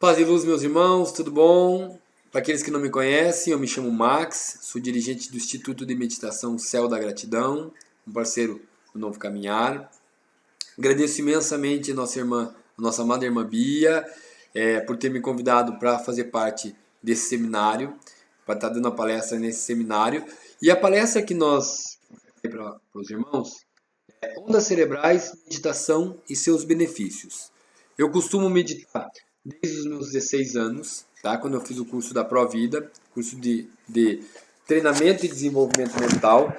Paz e luz, meus irmãos, tudo bom? Para aqueles que não me conhecem, eu me chamo Max, sou dirigente do Instituto de Meditação Céu da Gratidão, um parceiro do Novo Caminhar. Agradeço imensamente a nossa amada irmã Bia, por ter me convidado para fazer parte desse seminário, para estar dando a palestra nesse seminário. E a palestra que nós para os irmãos é Ondas Cerebrais, Meditação e seus Benefícios. Eu costumo meditar desde os meus 16 anos, tá? Quando eu fiz o curso da Provida, curso de treinamento e desenvolvimento mental.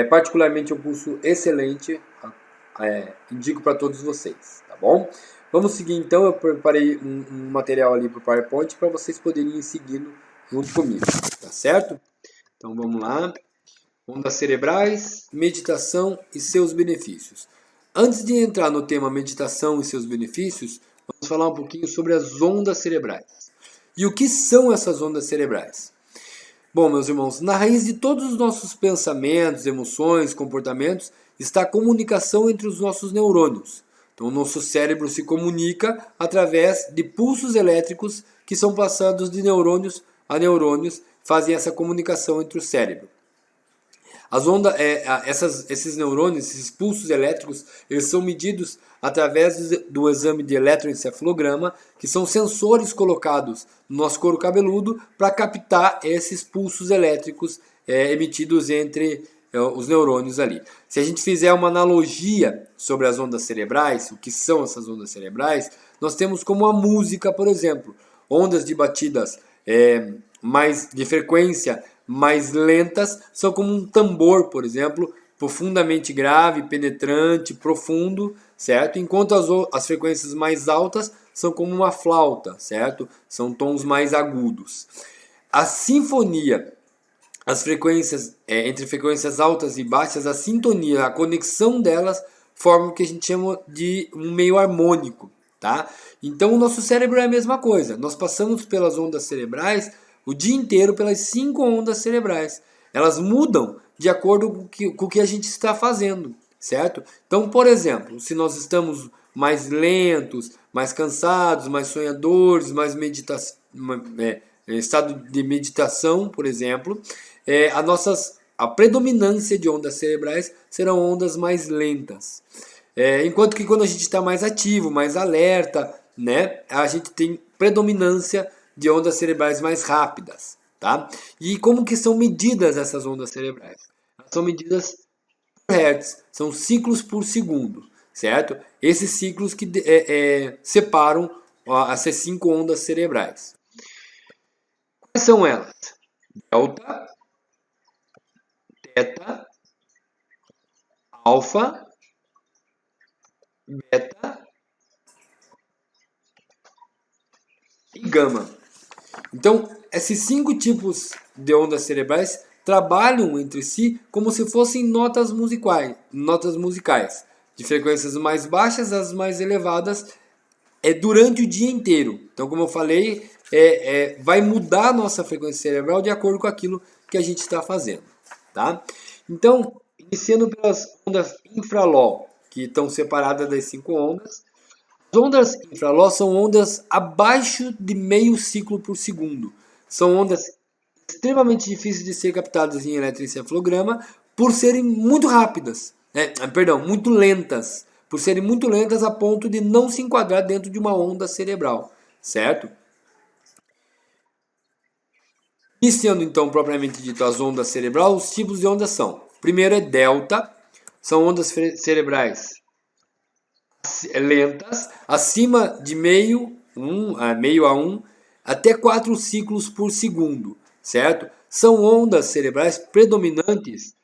Particularmente é um curso excelente, indico para todos vocês, tá bom? Vamos seguir então, eu preparei um material ali para o PowerPoint para vocês poderem ir seguindo junto comigo, tá certo? Então vamos lá. Ondas cerebrais, meditação e seus benefícios. Antes de entrar no tema meditação e seus benefícios, vamos falar um pouquinho sobre as ondas cerebrais. E o que são essas ondas cerebrais? Bom, meus irmãos, na raiz de todos os nossos pensamentos, emoções, comportamentos, está a comunicação entre os nossos neurônios. Então, o nosso cérebro se comunica através de pulsos elétricos que são passados de neurônios a neurônios, fazem essa comunicação entre o cérebro. As ondas, esses neurônios, esses pulsos elétricos, eles são medidos através do exame de eletroencefalograma, que são sensores colocados no nosso couro cabeludo para captar esses pulsos elétricos emitidos entre os neurônios ali. Se a gente fizer uma analogia sobre as ondas cerebrais, o que são essas ondas cerebrais, nós temos como a música, por exemplo, ondas de batidas mais de frequência mais lentas são como um tambor, por exemplo, profundamente grave, penetrante, profundo, certo? Enquanto as frequências mais altas são como uma flauta, certo? São tons mais agudos. A sinfonia, as frequências entre frequências altas e baixas, a sintonia, a conexão delas forma o que a gente chama de um meio harmônico, tá? Então o nosso cérebro é a mesma coisa. Nós passamos pelas ondas cerebrais o dia inteiro pelas 5 ondas cerebrais. Elas mudam de acordo com o que a gente está fazendo, certo? Então, por exemplo, se nós estamos mais lentos, mais cansados, mais sonhadores, mais estado de meditação, por exemplo, a predominância de ondas cerebrais serão ondas mais lentas. Enquanto que quando a gente está mais ativo, mais alerta, né, a gente tem predominância de ondas cerebrais mais rápidas, tá? E como que são medidas essas ondas cerebrais? Elas são medidas por hertz, são ciclos por segundo, certo? Esses ciclos que separam essas 5 ondas cerebrais. Quais são elas? Delta, teta, alfa, beta e gama. Então, esses 5 tipos de ondas cerebrais trabalham entre si como se fossem notas musicais, de frequências mais baixas às mais elevadas, durante o dia inteiro. Então, como eu falei, vai mudar a nossa frequência cerebral de acordo com aquilo que a gente está fazendo, tá? Então, iniciando pelas ondas infraló, que estão separadas das 5 ondas. As ondas infraló são ondas abaixo de meio ciclo por segundo. São ondas extremamente difíceis de ser captadas em eletroencefalograma por serem muito rápidas, muito lentas, por serem muito lentas a ponto de não se enquadrar dentro de uma onda cerebral, certo? Iniciando então propriamente dito as ondas cerebrais, os tipos de ondas são: primeiro é delta, são ondas cerebrais lentas, acima de meio a 1, até 4 ciclos por segundo, certo? São ondas cerebrais predominantes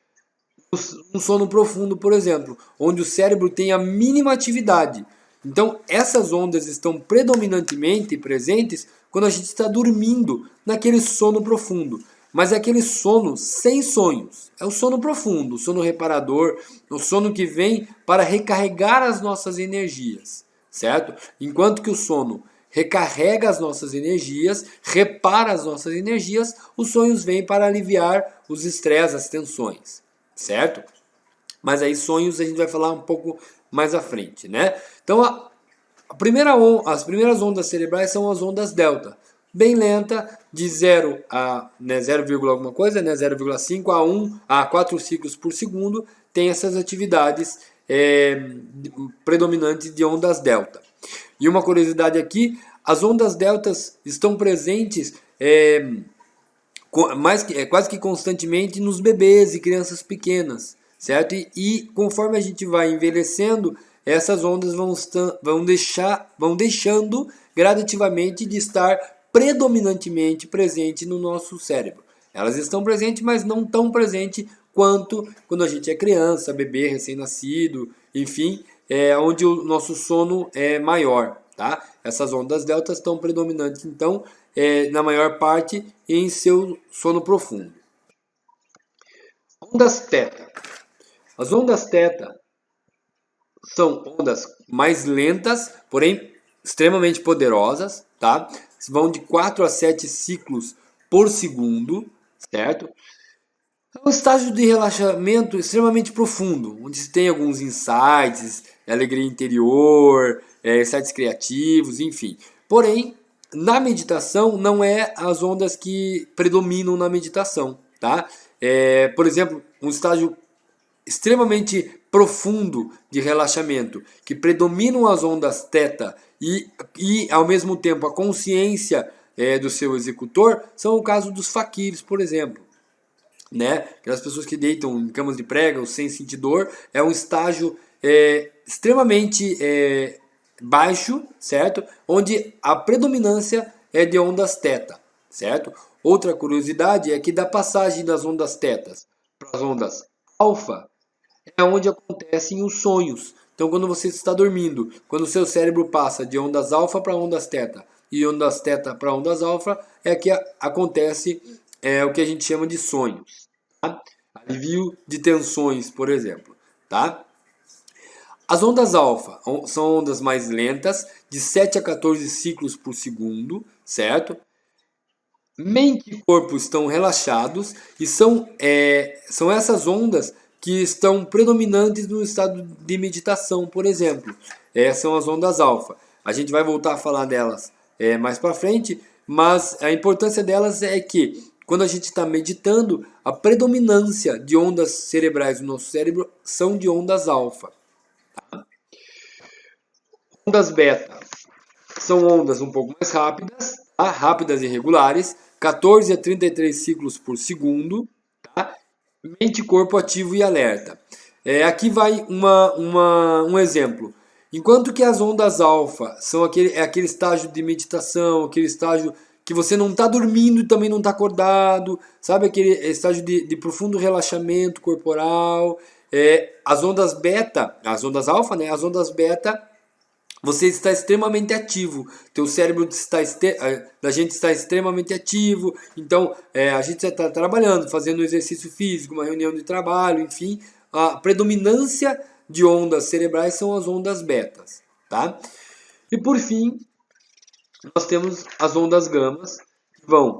no sono profundo, por exemplo, onde o cérebro tem a mínima atividade. Então, essas ondas estão predominantemente presentes quando a gente está dormindo, naquele sono profundo. Mas é aquele sono sem sonhos. É o sono profundo, o sono reparador, o sono que vem para recarregar as nossas energias, certo? Enquanto que o sono recarrega as nossas energias, repara as nossas energias, os sonhos vêm para aliviar os estresses, as tensões, certo? Mas aí sonhos a gente vai falar um pouco mais à frente, né? Então As primeiras ondas cerebrais são as ondas delta, bem lenta, de 0 a 0, alguma coisa, 0,5 a 1 a 4 ciclos por segundo, tem essas atividades predominantes de ondas delta. E uma curiosidade aqui, as ondas deltas estão presentes quase que constantemente nos bebês e crianças pequenas, certo? E conforme a gente vai envelhecendo, essas ondas vão deixando gradativamente de estar predominantemente presente no nosso cérebro. Elas estão presentes, mas não tão presentes quanto quando a gente é criança, bebê, recém-nascido, enfim, onde o nosso sono é maior, tá? Essas ondas deltas estão predominantes, então, na maior parte, em seu sono profundo. Ondas θ. As ondas θ são ondas mais lentas, porém extremamente poderosas, tá? Vão de 4 a 7 ciclos por segundo, certo? É um estágio de relaxamento extremamente profundo, onde se tem alguns insights, alegria interior, insights criativos, enfim. Porém, na meditação não é as ondas que predominam na meditação, tá? Por exemplo, um estágio extremamente profundo de relaxamento, que predominam as ondas θ e ao mesmo tempo a consciência do seu executor, são o caso dos faquires, por exemplo. Né? Aquelas pessoas que deitam em camas de prega sem sentir dor, é um estágio extremamente baixo, certo? Onde a predominância é de ondas θ, certo? Outra curiosidade é que da passagem das ondas θ para as ondas alfa é onde acontecem os sonhos. Então, quando você está dormindo, quando o seu cérebro passa de ondas alfa para ondas θ e ondas θ para ondas alfa, é que acontece o que a gente chama de sonhos. Tá? Alivio de tensões, por exemplo. Tá? As ondas alfa são ondas mais lentas, de 7 a 14 ciclos por segundo, certo? Mente e corpo estão relaxados e são essas ondas que estão predominantes no estado de meditação, por exemplo. São as ondas alfa. A gente vai voltar a falar delas mais para frente, mas a importância delas é que quando a gente está meditando, a predominância de ondas cerebrais no nosso cérebro são de ondas alfa. Tá? Ondas beta são ondas um pouco mais rápidas, tá? Rápidas e regulares, 14 a 33 ciclos por segundo, tá? Mente, corpo ativo e alerta. Aqui vai um exemplo. Enquanto que as ondas alfa são aquele estágio de meditação, aquele estágio que você não está dormindo e também não está acordado, sabe? Aquele estágio de profundo relaxamento corporal. As ondas beta, as ondas alfa, né? As ondas beta, você está extremamente ativo, teu cérebro da gente está extremamente ativo, então a gente está trabalhando, fazendo um exercício físico, uma reunião de trabalho, enfim, a predominância de ondas cerebrais são as ondas betas, tá? E por fim, nós temos as ondas gamas, que vão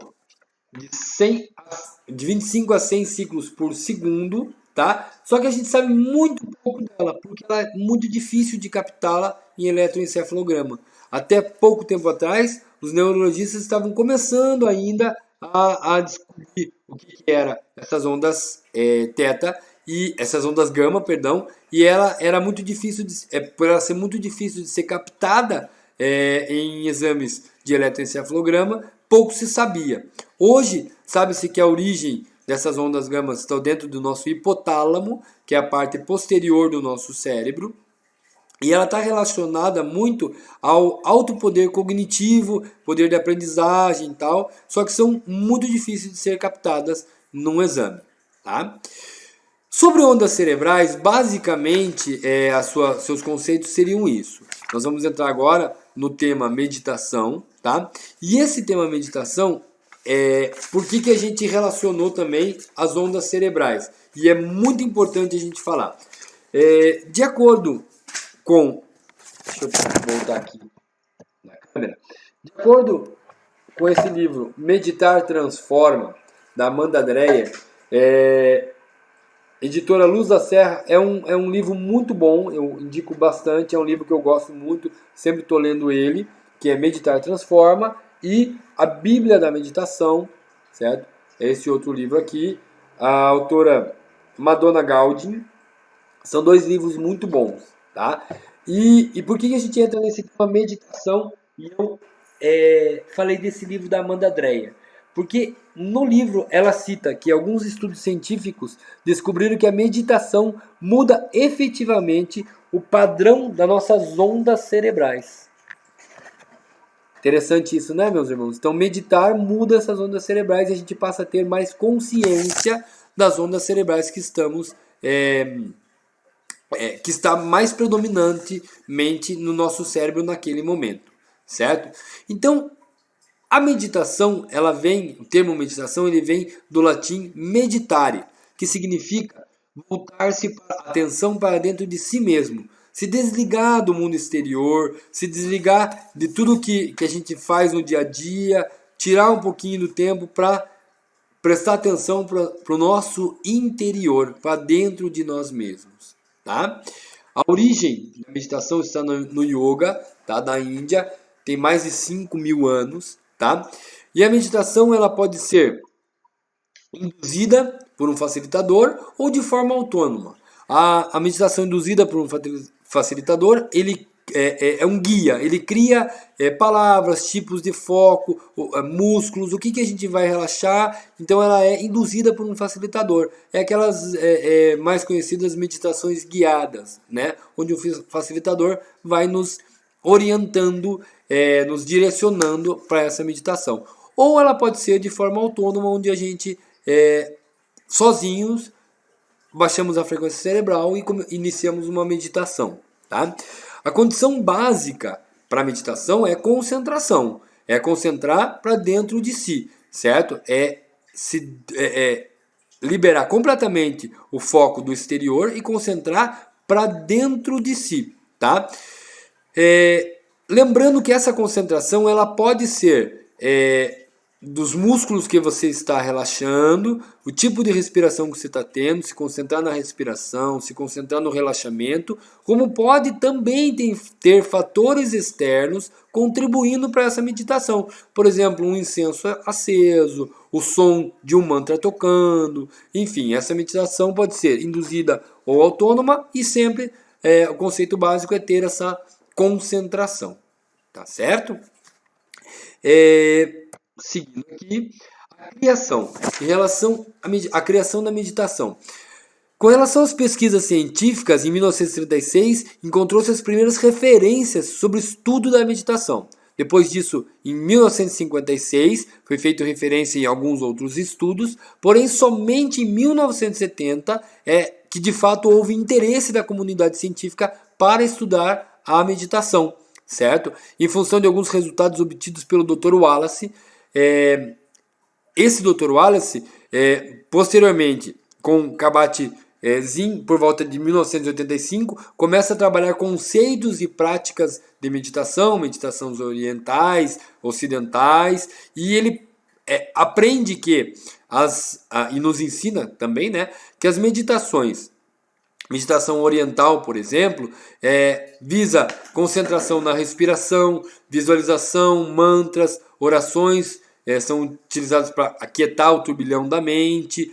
de 25 a 100 ciclos por segundo, tá? Só que a gente sabe muito pouco dela, porque ela é muito difícil de captá-la em eletroencefalograma. Até pouco tempo atrás, os neurologistas estavam começando ainda a descobrir o que era essas ondas θ e essas ondas gama, perdão, e ela era muito difícil por ela ser muito difícil de ser captada em exames de eletroencefalograma, pouco se sabia. Hoje, sabe-se que a origem dessas ondas gama estão dentro do nosso hipotálamo, que é a parte posterior do nosso cérebro, e ela está relacionada muito ao alto poder cognitivo, poder de aprendizagem e tal, só que são muito difíceis de ser captadas num exame. Tá? Sobre ondas cerebrais, basicamente, seus conceitos seriam isso. Nós vamos entrar agora no tema meditação, tá? E esse tema meditação, por que a gente relacionou também as ondas cerebrais? E é muito importante a gente falar. De acordo com... Deixa eu voltar aqui na câmera. De acordo com esse livro, Meditar Transforma, da Amanda Dreyer, Editora Luz da Serra é um livro muito bom, eu indico bastante, é um livro que eu gosto muito, sempre estou lendo ele, que é Meditar Transforma, e a Bíblia da Meditação, certo? É esse outro livro aqui, a autora Madonna Gaudin. São dois livros muito bons, tá? E por que a gente entra nesse tema meditação? E eu falei desse livro da Amanda Dreyer. Porque no livro ela cita que alguns estudos científicos descobriram que a meditação muda efetivamente o padrão das nossas ondas cerebrais. Interessante isso, né, meus irmãos? Então, meditar muda essas ondas cerebrais e a gente passa a ter mais consciência das ondas cerebrais que estamos que está mais predominantemente no nosso cérebro naquele momento, certo? Então, a meditação, o termo meditação, ele vem do latim meditare, que significa voltar-se a atenção para dentro de si mesmo, se desligar do mundo exterior, se desligar de tudo que a gente faz no dia a dia, tirar um pouquinho do tempo para prestar atenção para o nosso interior, para dentro de nós mesmos. Tá? A origem da meditação está no yoga, tá? Da Índia, tem mais de 5.000 anos. Tá? E a meditação ela pode ser induzida por um facilitador ou de forma autônoma. A meditação induzida por um facilitador, ele é um guia, ele cria palavras, tipos de foco, músculos, o que a gente vai relaxar. Então ela é induzida por um facilitador. É aquelas mais conhecidas meditações guiadas, né? Onde o facilitador vai nos orientando, nos direcionando para essa meditação. Ou ela pode ser de forma autônoma, onde a gente sozinhos baixamos a frequência cerebral e iniciamos uma meditação. Tá? A condição básica para a meditação é concentração. É concentrar para dentro de si, certo? Liberar completamente o foco do exterior e concentrar para dentro de si. Tá? Lembrando que essa concentração ela pode ser dos músculos que você está relaxando, o tipo de respiração que você está tendo, se concentrar na respiração, se concentrar no relaxamento, como pode também ter fatores externos contribuindo para essa meditação. Por exemplo, um incenso aceso, o som de um mantra tocando, enfim, essa meditação pode ser induzida ou autônoma e sempre o conceito básico é ter essa concentração. Tá certo? Seguindo aqui, a criação. Em relação à criação da meditação. Com relação às pesquisas científicas, em 1936, encontrou-se as primeiras referências sobre o estudo da meditação. Depois disso, em 1956, foi feita referência em alguns outros estudos, porém somente em 1970 que de fato houve interesse da comunidade científica para estudar a meditação, certo? Em função de alguns resultados obtidos pelo Dr. Wallace, esse Dr. Wallace, posteriormente, com Kabat-Zinn, por volta de 1985, começa a trabalhar conceitos e práticas de meditações orientais, ocidentais, e ele aprende que, e nos ensina também, né, que as meditação oriental, por exemplo, visa concentração na respiração, visualização, mantras, orações são utilizadas para aquietar o turbilhão da mente,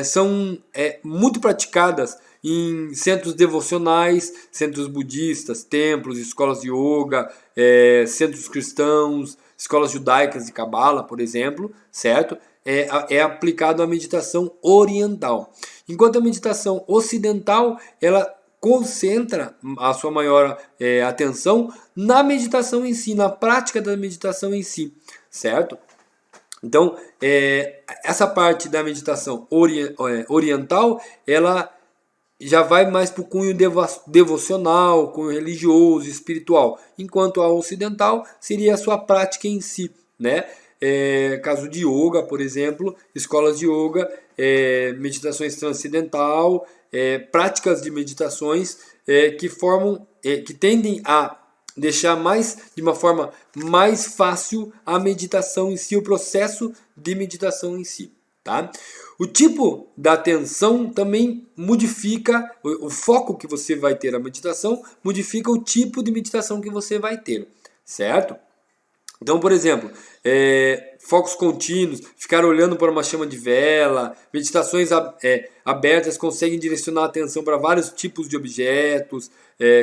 são muito praticadas em centros devocionais, centros budistas, templos, escolas de yoga, centros cristãos, escolas judaicas de Cabala, por exemplo, certo? É aplicado a meditação oriental. Enquanto a meditação ocidental, ela concentra a sua maior atenção na meditação em si, na prática da meditação em si, certo? Então, essa parte da meditação oriental, ela já vai mais para o cunho devocional, cunho religioso, espiritual, enquanto a ocidental seria a sua prática em si, né? Caso de yoga, por exemplo, escolas de yoga, meditações transcendental, práticas de meditações que tendem a deixar de uma forma mais fácil a meditação em si, o processo de meditação em si. tá? O tipo da atenção também modifica, o foco que você vai ter na meditação modifica o tipo de meditação que você vai ter, certo? Então, por exemplo, focos contínuos, ficar olhando para uma chama de vela, meditações abertas conseguem direcionar a atenção para vários tipos de objetos,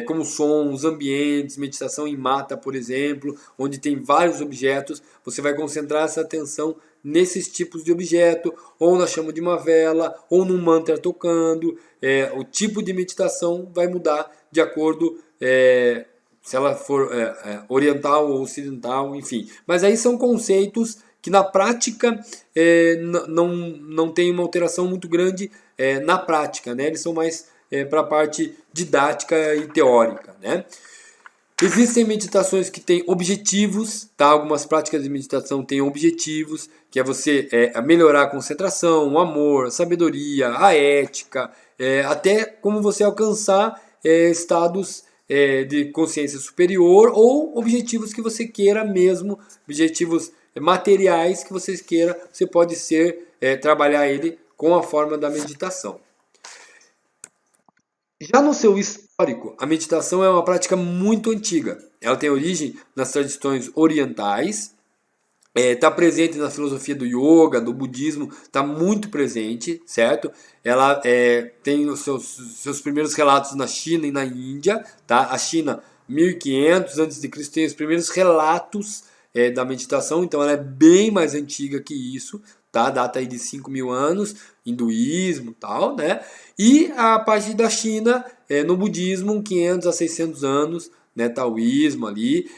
como sons, ambientes, meditação em mata, por exemplo, onde tem vários objetos, você vai concentrar essa atenção nesses tipos de objeto, ou na chama de uma vela, ou num mantra tocando. O tipo de meditação vai mudar de acordo se ela for oriental ou ocidental, enfim. Mas aí são conceitos que na prática não tem uma alteração muito grande na prática, né? Eles são mais para a parte didática e teórica, né? Existem meditações que têm objetivos, tá? Algumas práticas de meditação têm objetivos, que é você melhorar a concentração, o amor, a sabedoria, a ética, até como você alcançar estados de consciência superior ou objetivos que você queira mesmo, objetivos materiais que você queira, você pode trabalhar ele com a forma da meditação. Já no seu histórico, a meditação é uma prática muito antiga. Ela tem origem nas tradições orientais, está presente na filosofia do yoga, do budismo, está muito presente, certo? Ela tem os seus primeiros relatos na China e na Índia, tá? A China, 1500 a.C., tem os primeiros relatos da meditação, então ela é bem mais antiga que isso, tá? Data aí de 5.000 anos, hinduísmo e tal, né? E a parte da China, no budismo, 500 a 600 anos, né? Taoísmo ali,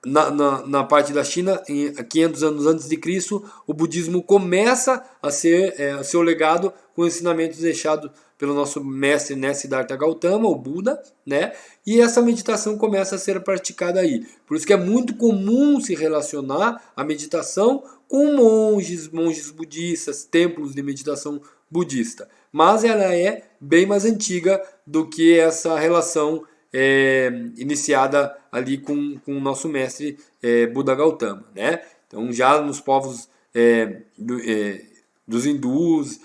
na parte da China, 500 anos antes de Cristo, o budismo começa a ser seu legado com ensinamentos deixados pelo nosso mestre, né, Siddhartha Gautama, o Buda, né? E essa meditação começa a ser praticada aí. Por isso que é muito comum se relacionar a meditação com monges budistas, templos de meditação budista. Mas ela é bem mais antiga do que essa relação iniciada ali com o nosso mestre Buda Gautama, né? Então já nos povos dos hindus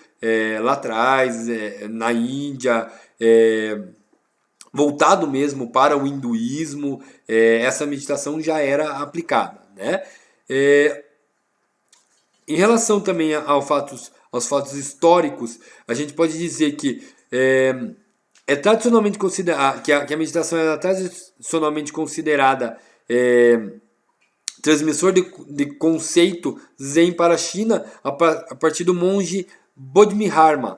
lá atrás, na Índia, voltado mesmo para o hinduísmo, essa meditação já era aplicada, né? Em relação também aos fatos históricos, a gente pode dizer que tradicionalmente considerada que a meditação é tradicionalmente considerada transmissor de conceito Zen para a China a partir do monge Bodhidharma,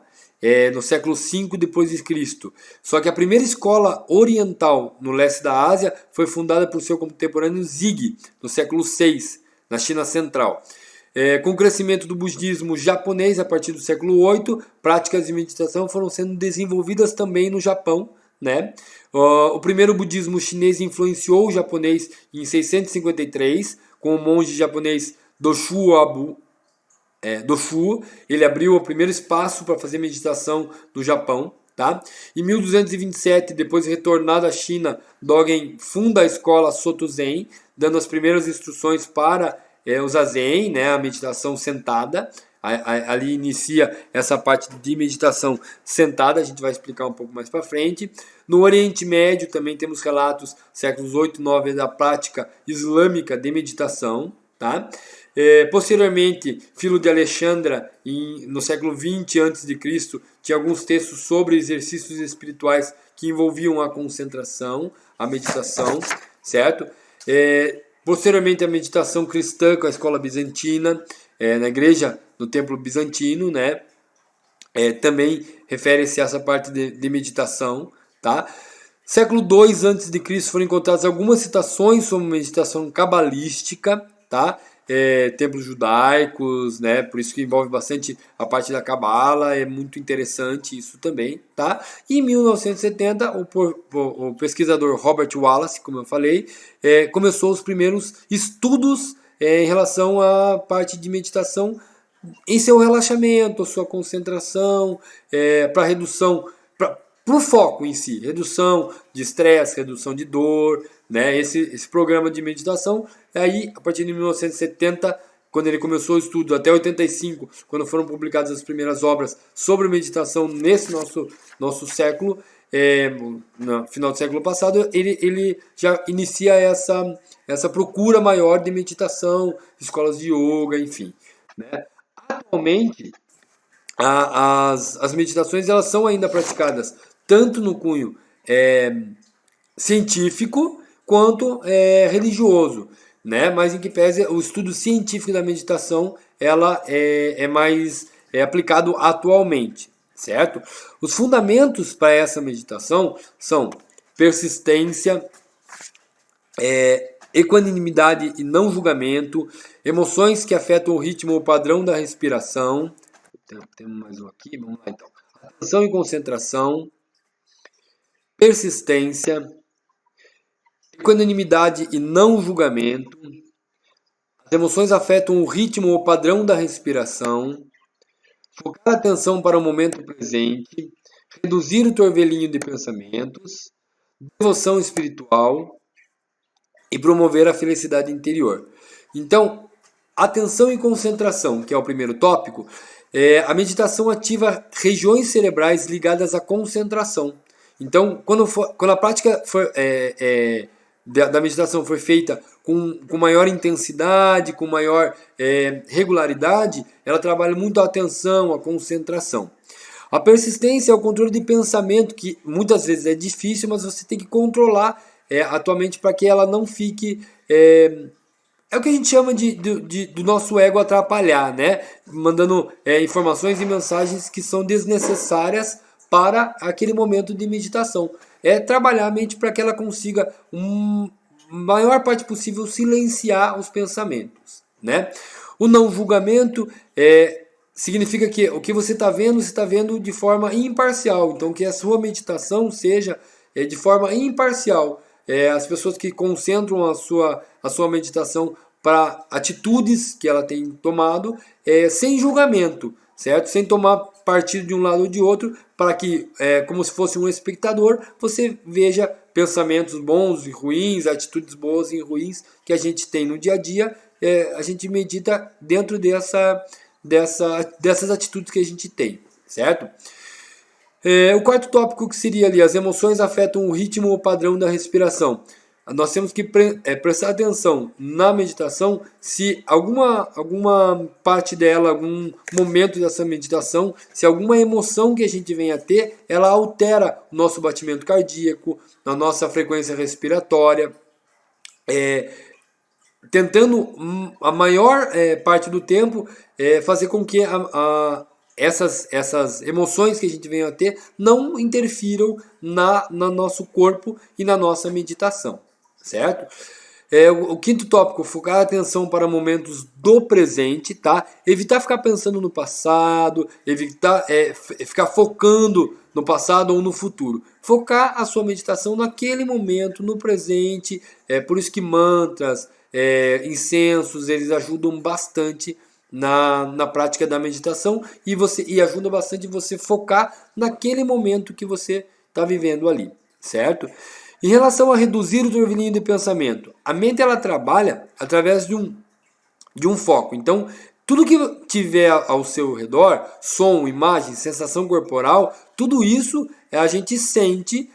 no século V depois de Cristo. Só que a primeira escola oriental no leste da Ásia foi fundada por seu contemporâneo Zigi, no século VI, na China Central. Com o crescimento do budismo japonês a partir do século VIII, práticas de meditação foram sendo desenvolvidas também no Japão, né? O primeiro budismo chinês influenciou o japonês em 653, com o monge japonês Doshu. Ele abriu o primeiro espaço para fazer meditação no Japão. Tá? Em 1227, depois de retornar da China, Dogen funda a escola Soto Zen, dando as primeiras instruções para o Zazen, né, a meditação sentada. Ali inicia essa parte de meditação sentada, a gente vai explicar um pouco mais para frente. No Oriente Médio também temos relatos, séculos 8 e 9, da prática islâmica de meditação. Tá? Posteriormente, Filo de Alexandra, no século 20 a.C., tinha alguns textos sobre exercícios espirituais que envolviam a concentração, a meditação, certo? Posteriormente, a meditação cristã com a escola bizantina, na igreja, no templo bizantino, né? Também refere-se a essa parte de meditação, tá? Século II a.C. foram encontradas algumas citações sobre meditação cabalística, tá? Templos judaicos, né? Por isso que envolve bastante a parte da cabala, é muito interessante isso também, tá? E em 1970, o pesquisador Robert Wallace, como eu falei, começou os primeiros estudos em relação à parte de meditação em seu relaxamento, a sua concentração, para redução, para o foco em si, redução de estresse, redução de dor, né? Esse programa de meditação, aí a partir de 1970 quando ele começou o estudo, até 85, quando foram publicadas as primeiras obras sobre meditação nesse nosso século, no final do século passado, ele já inicia essa procura maior de meditação, escolas de yoga, enfim. Né? Atualmente, as meditações elas são ainda praticadas tanto no cunho científico quanto religioso, né? Mas em que pese o estudo científico da meditação ela é mais aplicado atualmente, certo? Os fundamentos para essa meditação são persistência, equanimidade e não julgamento, emoções que afetam o ritmo ou padrão da respiração. Temos mais um aqui, vamos lá então. Atenção e concentração, persistência, equanimidade e não julgamento. As emoções afetam o ritmo ou padrão da respiração. Focar a atenção para o momento presente. Reduzir o torvelinho de pensamentos. Devoção espiritual. E promover a felicidade interior. Então, atenção e concentração, que é o primeiro tópico. A meditação ativa regiões cerebrais ligadas à concentração. Então, quando a prática da meditação for feita com maior intensidade, com maior regularidade, ela trabalha muito a atenção, a concentração. A persistência é o controle de pensamento, que muitas vezes é difícil, mas você tem que controlar atualmente para que ela não fique... É o que a gente chama do nosso ego atrapalhar, né? Mandando informações e mensagens que são desnecessárias para aquele momento de meditação. Trabalhar a mente para que ela consiga, maior parte possível, silenciar os pensamentos, né? O não julgamento significa que o que você está vendo de forma imparcial. Então, que a sua meditação seja de forma imparcial. As pessoas que concentram a sua meditação para atitudes que ela tem tomado, sem julgamento, certo? Sem tomar partido de um lado ou de outro, para que, como se fosse um espectador, você veja pensamentos bons e ruins, atitudes boas e ruins que a gente tem no dia a dia, a gente medita dentro dessas atitudes que a gente tem, certo? O quarto tópico que seria ali, as emoções afetam o ritmo ou padrão da respiração. Nós temos que prestar atenção na meditação se alguma parte dela, algum momento dessa meditação, se alguma emoção que a gente venha a ter, ela altera o nosso batimento cardíaco, a nossa frequência respiratória, tentando a maior parte do tempo fazer com que essas emoções que a gente venha a ter não interfiram no nosso corpo e na nossa meditação, certo? O quinto tópico, focar a atenção para momentos do presente, tá? Evitar ficar pensando no passado, evitar ficar focando no passado ou no futuro. Focar a sua meditação naquele momento, no presente. Por isso que mantras, incensos, eles ajudam bastante na prática da meditação e ajuda bastante você focar naquele momento que você está vivendo ali, certo? Em relação a reduzir o turbilhão de pensamento, a mente ela trabalha através de um foco. Então, tudo que tiver ao seu redor, som, imagem, sensação corporal, tudo isso a gente sente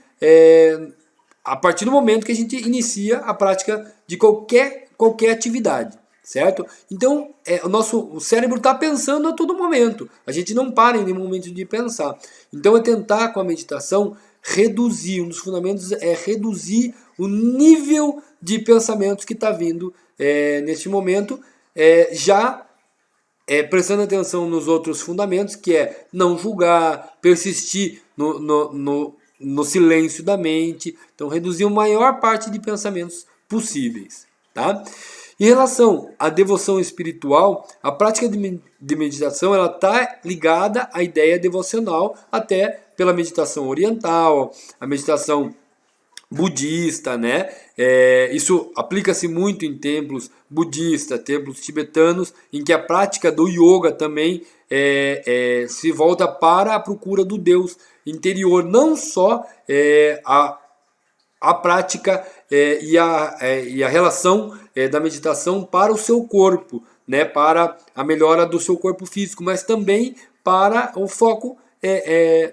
a partir do momento que a gente inicia a prática de qualquer atividade. Certo? Então, o cérebro está pensando a todo momento. A gente não para em nenhum momento de pensar. Então, tentar com a meditação reduzir. Um dos fundamentos é reduzir o nível de pensamentos que está vindo neste momento, prestando atenção nos outros fundamentos, que é não julgar, persistir no silêncio da mente. Então, reduzir a maior parte de pensamentos possíveis. Tá? Em relação à devoção espiritual, a prática de meditação está ligada à ideia devocional, até pela meditação oriental, a meditação budista, né? Isso aplica-se muito em templos budistas, templos tibetanos, em que a prática do yoga também se volta para a procura do Deus interior, não só a prática e a relação da meditação para o seu corpo, né, para a melhora do seu corpo físico, mas também para o foco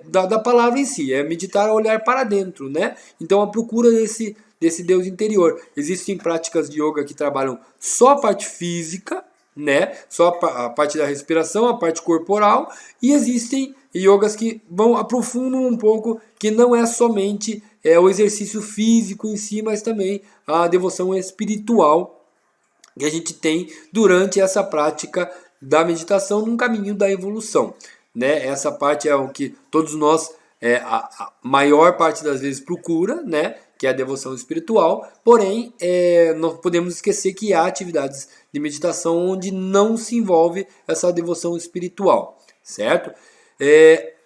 da palavra em si, é meditar, olhar para dentro, né? Então a procura desse Deus interior. Existem práticas de yoga que trabalham só a parte física, né? Só a parte da respiração, a parte corporal, e existem yogas que aprofundam um pouco, que não é somente o exercício físico em si, mas também a devoção espiritual que a gente tem durante essa prática da meditação num caminho da evolução, né? Essa parte é o que todos nós, a maior parte das vezes, procura, né? Que é a devoção espiritual, porém, não podemos esquecer que há atividades de meditação onde não se envolve essa devoção espiritual, certo?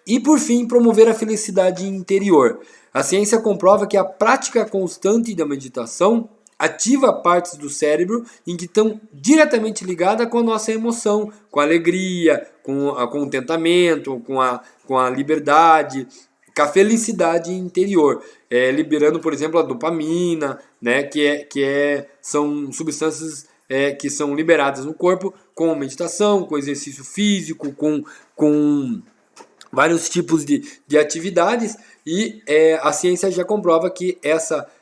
E por fim, promover a felicidade interior. A ciência comprova que a prática constante da meditação ativa partes do cérebro em que estão diretamente ligadas com a nossa emoção, com a alegria, com o contentamento, com a liberdade, com a felicidade interior, liberando, por exemplo, a dopamina, né, são substâncias que são liberadas no corpo com meditação, com exercício físico, com vários tipos de atividades, e a ciência já comprova que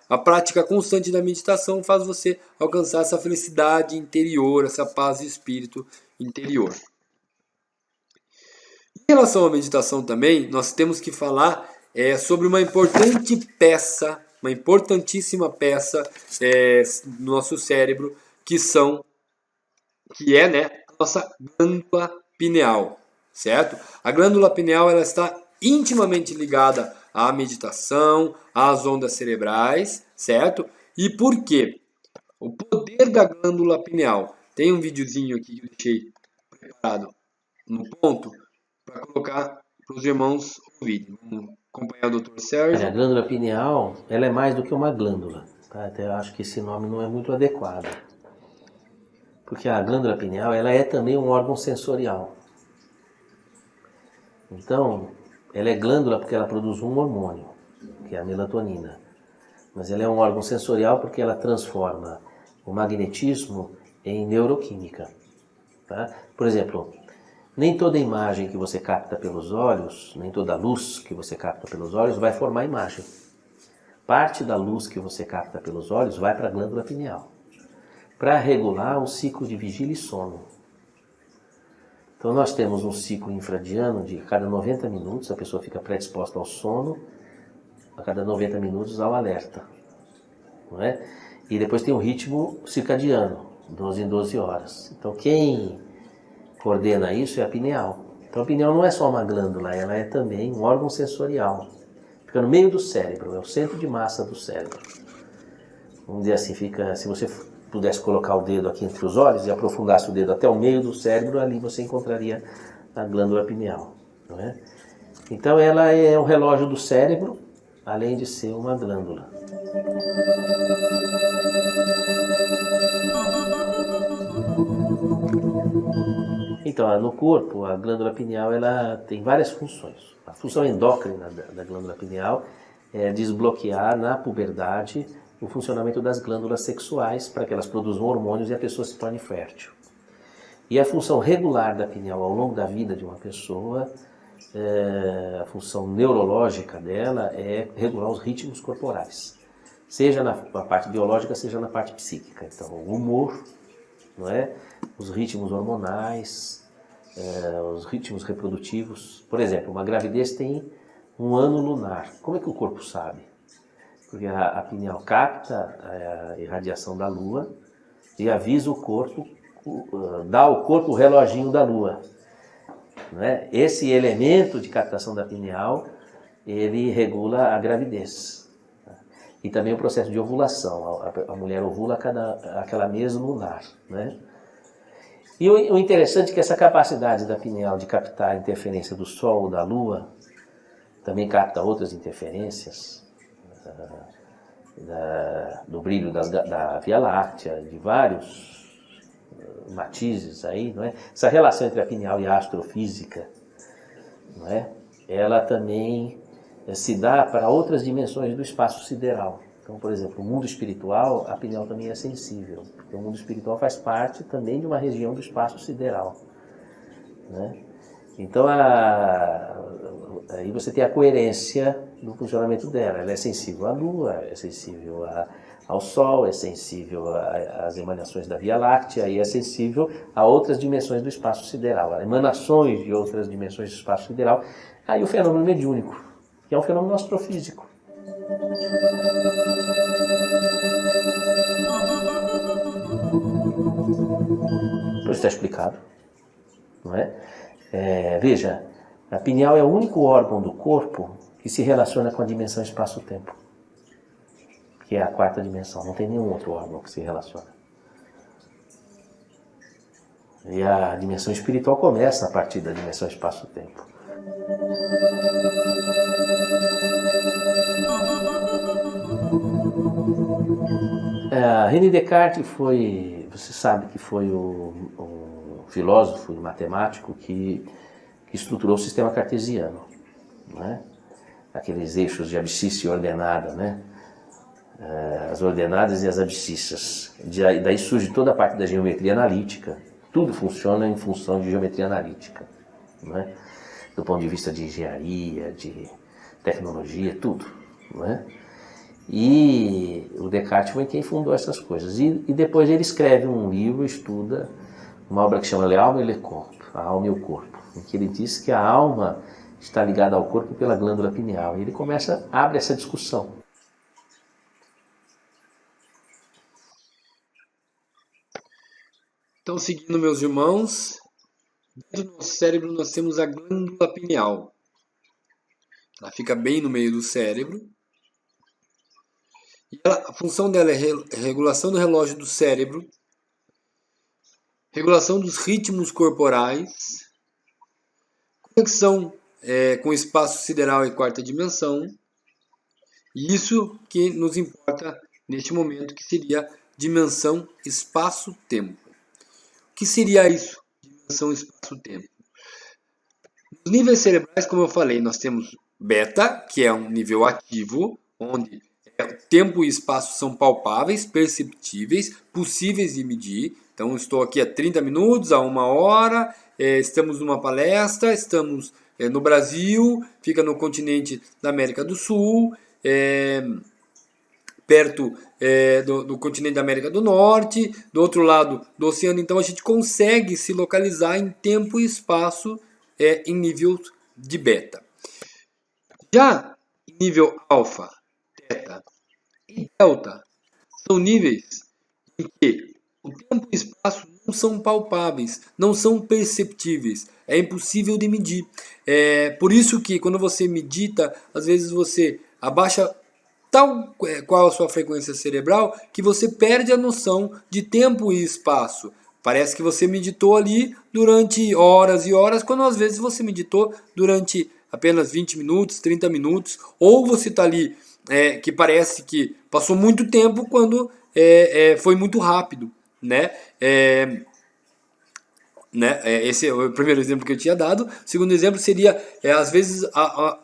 a prática constante da meditação faz você alcançar essa felicidade interior, essa paz de espírito interior. Em relação à meditação também, nós temos que falar sobre uma importante peça, uma importantíssima peça no nosso cérebro, que é, né, a nossa glândula pineal, certo? A glândula pineal, ela está intimamente ligada à meditação, às ondas cerebrais, certo? E por quê? O poder da glândula pineal. Tem um videozinho aqui que eu deixei preparado no ponto para colocar para os irmãos ouvirem. Vamos acompanhar o Dr. Sérgio. A glândula pineal, ela é mais do que uma glândula, tá? Até eu acho que esse nome não é muito adequado. Porque a glândula pineal, ela é também um órgão sensorial. Então, ela é glândula porque ela produz um hormônio, que é a melatonina. Mas ela é um órgão sensorial porque ela transforma o magnetismo em neuroquímica. Tá? Por exemplo, nem toda imagem que você capta pelos olhos, nem toda luz que você capta pelos olhos vai formar imagem. Parte da luz que você capta pelos olhos vai para a glândula pineal, para regular o ciclo de vigília e sono. Então nós temos um ciclo infradiano de cada 90 minutos, a pessoa fica predisposta ao sono, a cada 90 minutos ao alerta. Não é? E depois tem o ritmo circadiano, 12 em 12 horas. Então quem coordena isso é a pineal. Então a pineal não é só uma glândula, ela é também um órgão sensorial. Fica no meio do cérebro, é o centro de massa do cérebro. Vamos dizer assim, se você pudesse colocar o dedo aqui entre os olhos e aprofundasse o dedo até o meio do cérebro, ali você encontraria a glândula pineal. Não é? Então ela é um relógio do cérebro, além de ser uma glândula. Então, no corpo, a glândula pineal ela tem várias funções. A função endócrina da glândula pineal é desbloquear na puberdade o funcionamento das glândulas sexuais para que elas produzam hormônios e a pessoa se torne fértil. E a função regular da pineal ao longo da vida de uma pessoa, a função neurológica dela é regular os ritmos corporais, seja na parte biológica, seja na parte psíquica. Então, o humor, não é? Os ritmos hormonais, os ritmos reprodutivos. Por exemplo, uma gravidez tem um ano lunar. Como é que o corpo sabe? Porque a pineal capta a irradiação da lua e avisa o corpo, dá ao corpo o reloginho da lua. Não é? Esse elemento de captação da pineal, ele regula a gravidez. E também o processo de ovulação. A mulher ovula aquela mês lunar. Né? E o interessante é que essa capacidade da pineal de captar a interferência do Sol ou da Lua, também capta outras interferências, do brilho da Via Láctea, de vários matizes aí, não é? Essa relação entre a pineal e a astrofísica, não é? Ela também se dá para outras dimensões do espaço sideral. Então, por exemplo, o mundo espiritual, a pineal também é sensível, porque o mundo espiritual faz parte também de uma região do espaço sideral, né? Então, aí você tem a coerência do funcionamento dela. Ela é sensível à Lua, é sensível ao Sol, é sensível às emanações da Via Láctea e é sensível a outras dimensões do espaço sideral, a emanações de outras dimensões do espaço sideral. Aí o fenômeno mediúnico, que é um fenômeno astrofísico. Isso está explicado, não é? Veja, a pineal é o único órgão do corpo que se relaciona com a dimensão espaço-tempo, que é a quarta dimensão. Não tem nenhum outro órgão que se relaciona. E a dimensão espiritual começa a partir da dimensão espaço-tempo. René Descartes você sabe que foi o filósofo e matemático que estruturou o sistema cartesiano, né? Aqueles eixos de abscissa e ordenada, né? As ordenadas e as abscissas. Daí surge toda a parte da geometria analítica. Tudo funciona em função de geometria analítica, né? Do ponto de vista de engenharia, de tecnologia, tudo, né? E o Descartes foi quem fundou essas coisas. E depois ele escreve um livro, estuda uma obra que chama L'Âme et le Corps, a alma e o corpo, em que ele diz que a alma está ligada ao corpo pela glândula pineal. E ele abre essa discussão. Então, seguindo, meus irmãos, dentro do nosso cérebro nós temos a glândula pineal. Ela fica bem no meio do cérebro. E a função dela é regulação do relógio do cérebro, regulação dos ritmos corporais, conexão com o espaço sideral e quarta dimensão. E isso que nos importa neste momento, que seria dimensão espaço-tempo. O que seria isso? Dimensão espaço-tempo. Nos níveis cerebrais, como eu falei, nós temos beta, que é um nível ativo, onde tempo e espaço são palpáveis, perceptíveis, possíveis de medir. Então, estou aqui há 30 minutos, há 1 hora, estamos numa palestra, estamos no Brasil, fica no continente da América do Sul, perto do continente da América do Norte, do outro lado do oceano. Então, a gente consegue se localizar em tempo e espaço em nível de beta. Já em nível alfa, teta e delta são níveis em que o tempo e o espaço não são palpáveis, não são perceptíveis, é impossível de medir. Por isso que quando você medita, às vezes você abaixa qual a sua frequência cerebral que você perde a noção de tempo e espaço. Parece que você meditou ali durante horas e horas, quando às vezes você meditou durante apenas 20 minutos, 30 minutos, ou você está ali que parece que passou muito tempo quando foi muito rápido, né? Esse é o primeiro exemplo que eu tinha dado. O segundo exemplo seria, às vezes, a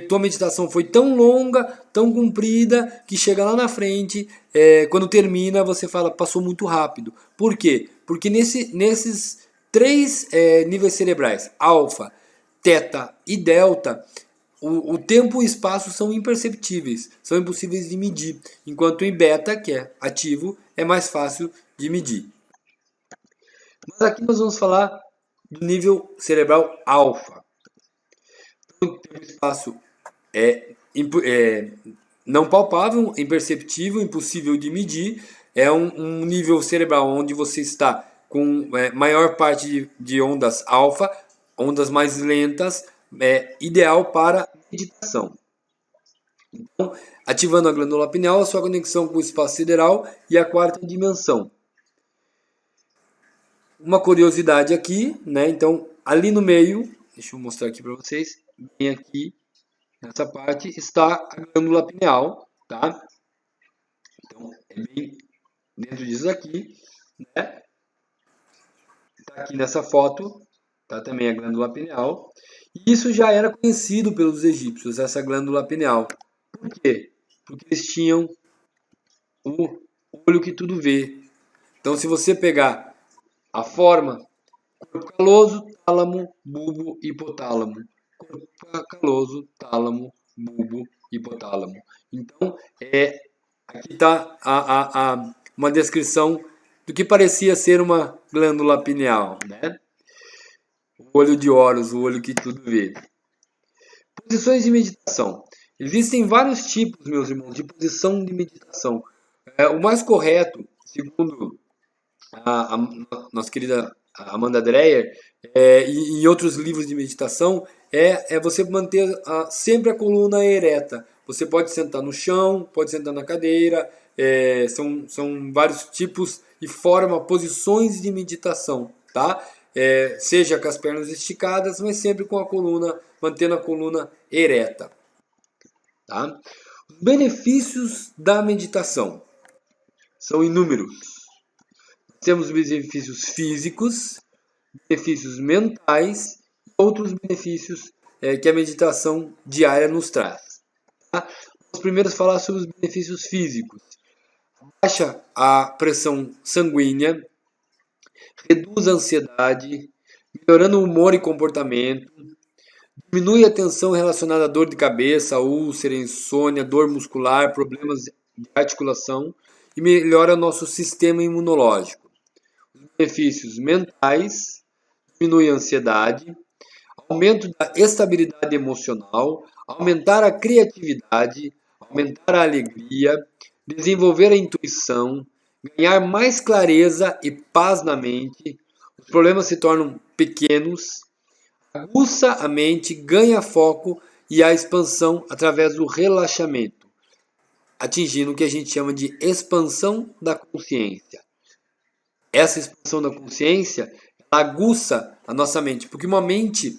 tua meditação foi tão longa, tão comprida, que chega lá na frente, quando termina, você fala, passou muito rápido. Por quê? Porque nesses 3 níveis cerebrais, alfa, teta e delta, o tempo e o espaço são imperceptíveis, são impossíveis de medir, enquanto em beta, que é ativo, é mais fácil de medir. Mas aqui nós vamos falar do nível cerebral alfa. Então, o tempo e o espaço não palpável, imperceptível, impossível de medir. É um nível cerebral onde você está com maior parte de ondas alfa, ondas mais lentas, ideal para meditação. Então, ativando a glândula pineal, a sua conexão com o espaço sideral e a quarta dimensão. Uma curiosidade aqui, né? Então, ali no meio, deixa eu mostrar aqui para vocês, bem aqui, nessa parte, está a glândula pineal, tá? Então, é bem dentro disso aqui, né? Está aqui nessa foto, tá? Também a glândula pineal. E isso já era conhecido pelos egípcios, essa glândula pineal. Por quê? porque eles tinham o olho que tudo vê. Então, se você pegar a forma, corpo caloso, tálamo, bulbo, hipotálamo. Corpo caloso, tálamo, bulbo, hipotálamo. Então, aqui está uma descrição do que parecia ser uma glândula pineal, né? O olho de Horus, o olho que tudo vê. Posições de meditação. Existem vários tipos, meus irmãos, de posição de meditação. O mais correto, segundo a nossa querida Amanda Dreyer, e em outros livros de meditação, é você manter sempre a coluna ereta. Você pode sentar no chão, pode sentar na cadeira, são vários tipos e posições de meditação, tá? Seja com as pernas esticadas, mas sempre com a coluna, mantendo a coluna ereta. Tá? Os benefícios da meditação são inúmeros. Temos benefícios físicos, benefícios mentais e outros benefícios que a meditação diária nos traz. Tá? Vamos primeiro falar sobre os benefícios físicos. Baixa a pressão sanguínea, reduz a ansiedade, melhorando o humor e comportamento, diminui a tensão relacionada à dor de cabeça, úlcera, insônia, dor muscular, problemas de articulação e melhora nosso sistema imunológico. Os benefícios mentais, diminui a ansiedade, aumento da estabilidade emocional, aumentar a criatividade, aumentar a alegria, desenvolver a intuição, ganhar mais clareza e paz na mente, os problemas se tornam pequenos, aguça a mente, ganha foco e a expansão através do relaxamento, atingindo o que a gente chama de expansão da consciência. Essa expansão da consciência aguça a nossa mente, porque uma mente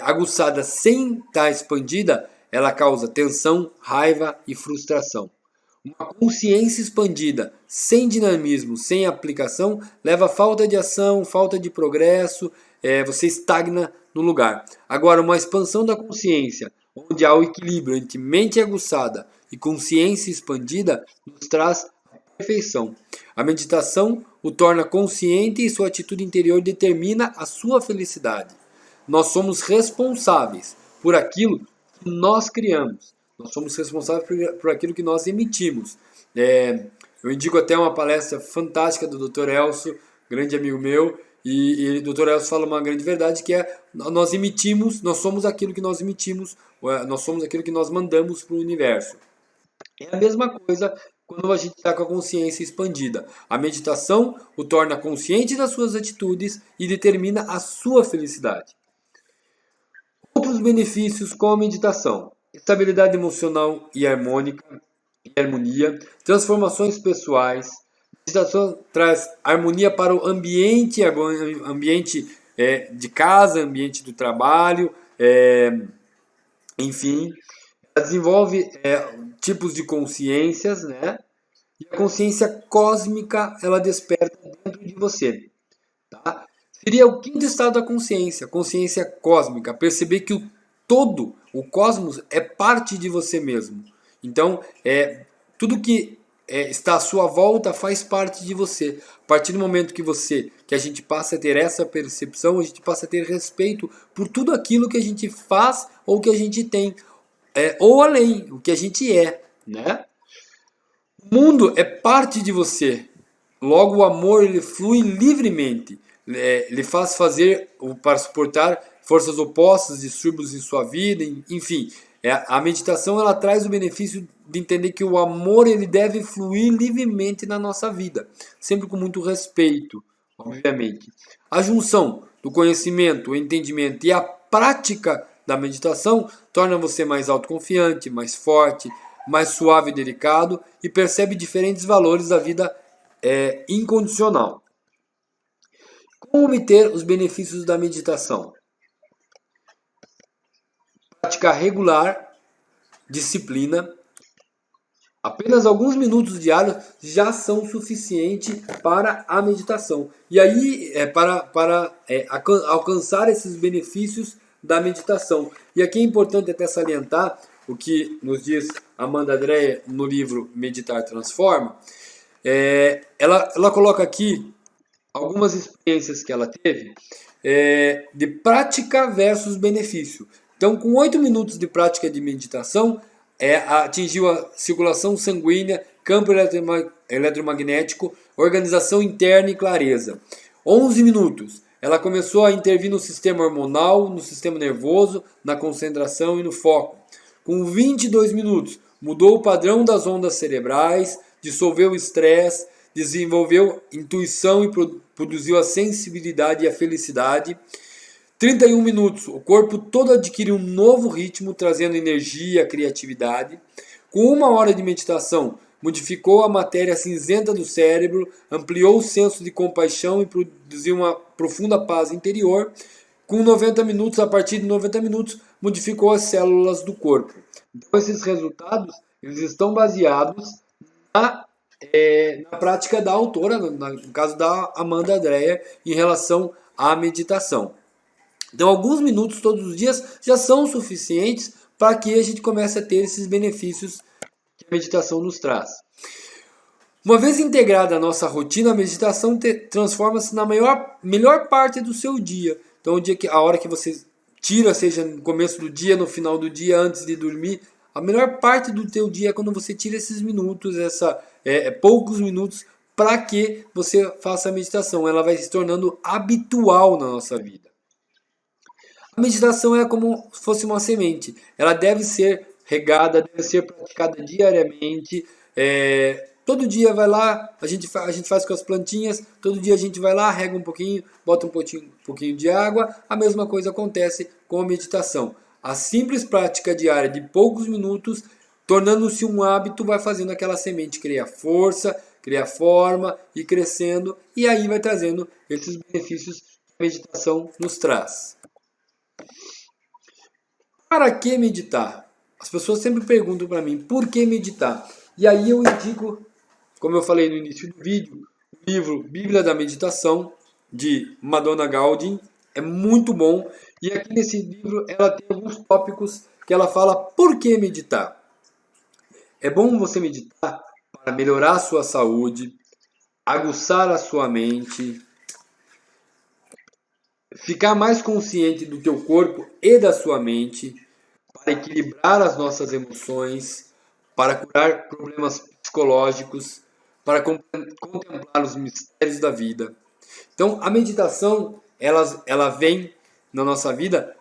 aguçada sem estar expandida, ela causa tensão, raiva e frustração. Uma consciência expandida, sem dinamismo, sem aplicação, leva a falta de ação, falta de progresso, você estagna no lugar. Agora, uma expansão da consciência, onde há o equilíbrio entre mente aguçada e consciência expandida, nos traz a perfeição. A meditação o torna consciente e sua atitude interior determina a sua felicidade. Nós somos responsáveis por aquilo que nós criamos. Nós somos responsáveis por aquilo que nós emitimos. Eu indico até uma palestra fantástica do Dr. Elcio, grande amigo meu, e o Dr. Elcio fala uma grande verdade, que nós emitimos, nós somos aquilo que nós emitimos, nós somos aquilo que nós mandamos para o universo. É a mesma coisa quando a gente está com a consciência expandida. A meditação o torna consciente das suas atitudes e determina a sua felicidade. Outros benefícios com a meditação: estabilidade emocional e harmonia, transformações pessoais. A meditação traz harmonia para o ambiente de casa, ambiente do trabalho, enfim. Ela desenvolve tipos de consciências, né? E a consciência cósmica, ela desperta dentro de você. Tá? Seria o quinto estado da consciência, consciência cósmica. Perceber que o cosmos é parte de você mesmo. Então, tudo que está à sua volta faz parte de você. A partir do momento que a gente passa a ter essa percepção, a gente passa a ter respeito por tudo aquilo que a gente faz ou que a gente tem. Ou além, o que a gente é, né? O mundo é parte de você. Logo, o amor ele flui livremente. Ele faz fazer para suportar forças opostas, distúrbios em sua vida, enfim. A meditação ela traz o benefício de entender que o amor ele deve fluir livremente na nossa vida, sempre com muito respeito, obviamente. A junção do conhecimento, o entendimento e a prática da meditação torna você mais autoconfiante, mais forte, mais suave e delicado e percebe diferentes valores da vida incondicional. Como obter os benefícios da meditação? Prática regular, disciplina. Apenas alguns minutos diários já são suficientes para a meditação. E aí, para alcançar esses benefícios da meditação. E aqui é importante até salientar o que nos diz Amanda Adrea no livro Meditar Transforma, ela coloca aqui algumas experiências que ela teve de prática versus benefício. Então, com 8 minutos de prática de meditação, atingiu a circulação sanguínea, campo eletromagnético, organização interna e clareza. 11 minutos, ela começou a intervir no sistema hormonal, no sistema nervoso, na concentração e no foco. Com 22 minutos, mudou o padrão das ondas cerebrais, dissolveu o estresse, desenvolveu intuição e produziu a sensibilidade e a felicidade. 31 minutos, o corpo todo adquire um novo ritmo, trazendo energia, criatividade. Com 1 hora de meditação, modificou a matéria cinzenta do cérebro, ampliou o senso de compaixão e produziu uma profunda paz interior. Com 90 minutos, a partir de 90 minutos, modificou as células do corpo. Então, esses resultados eles estão baseados na prática da autora, no caso da Amanda Adrea, em relação à meditação. Então, alguns minutos todos os dias já são suficientes para que a gente comece a ter esses benefícios que a meditação nos traz. Uma vez integrada a nossa rotina, a meditação transforma-se na melhor parte do seu dia. Então, a hora que você tira, seja no começo do dia, no final do dia, antes de dormir, a melhor parte do teu dia é quando você tira esses minutos, poucos minutos, para que você faça a meditação. Ela vai se tornando habitual na nossa vida. A meditação é como se fosse uma semente. Ela deve ser regada, deve ser praticada diariamente. Todo dia vai lá, a gente faz com as plantinhas, todo dia a gente vai lá, rega um pouquinho, bota um pouquinho de água. A mesma coisa acontece com a meditação. A simples prática diária de poucos minutos, tornando-se um hábito, vai fazendo aquela semente criar força, criar forma e crescendo, e aí vai trazendo esses benefícios que a meditação nos traz. Para que meditar? As pessoas sempre perguntam para mim, por que meditar? E aí eu indico, como eu falei no início do vídeo, o livro Bíblia da Meditação, de Madonna Gaudin, é muito bom. E aqui nesse livro ela tem alguns tópicos que ela fala por que meditar. É bom você meditar para melhorar a sua saúde, aguçar a sua mente, ficar mais consciente do teu corpo e da sua mente, para equilibrar as nossas emoções, para curar problemas psicológicos, para contemplar os mistérios da vida. Então, a meditação, ela vem na nossa vida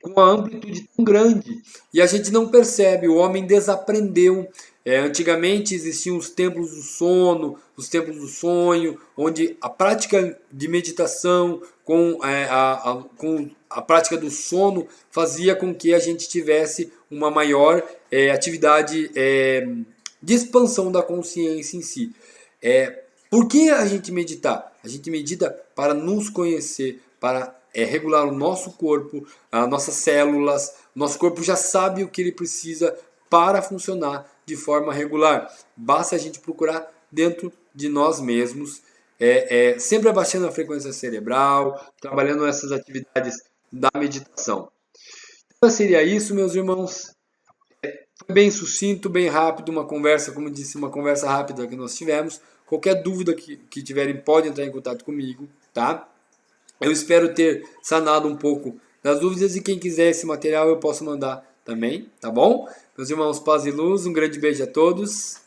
com uma amplitude tão grande e a gente não percebe, o homem desaprendeu. Antigamente existiam os templos do sono, os templos do sonho, onde a prática de meditação com a prática do sono fazia com que a gente tivesse uma maior atividade de expansão da consciência em si. Por que a gente medita? A gente medita para nos conhecer, para regular o nosso corpo, as nossas células. Nosso corpo já sabe o que ele precisa para funcionar de forma regular. Basta a gente procurar dentro de nós mesmos, sempre abaixando a frequência cerebral, trabalhando essas atividades da meditação. Então seria isso, meus irmãos. Foi bem sucinto, bem rápido, uma conversa, como disse, uma conversa rápida que nós tivemos. Qualquer dúvida que tiverem, podem entrar em contato comigo, tá? Eu espero ter sanado um pouco das dúvidas e quem quiser esse material eu posso mandar também, tá bom? Meus irmãos, paz e luz, um grande beijo a todos.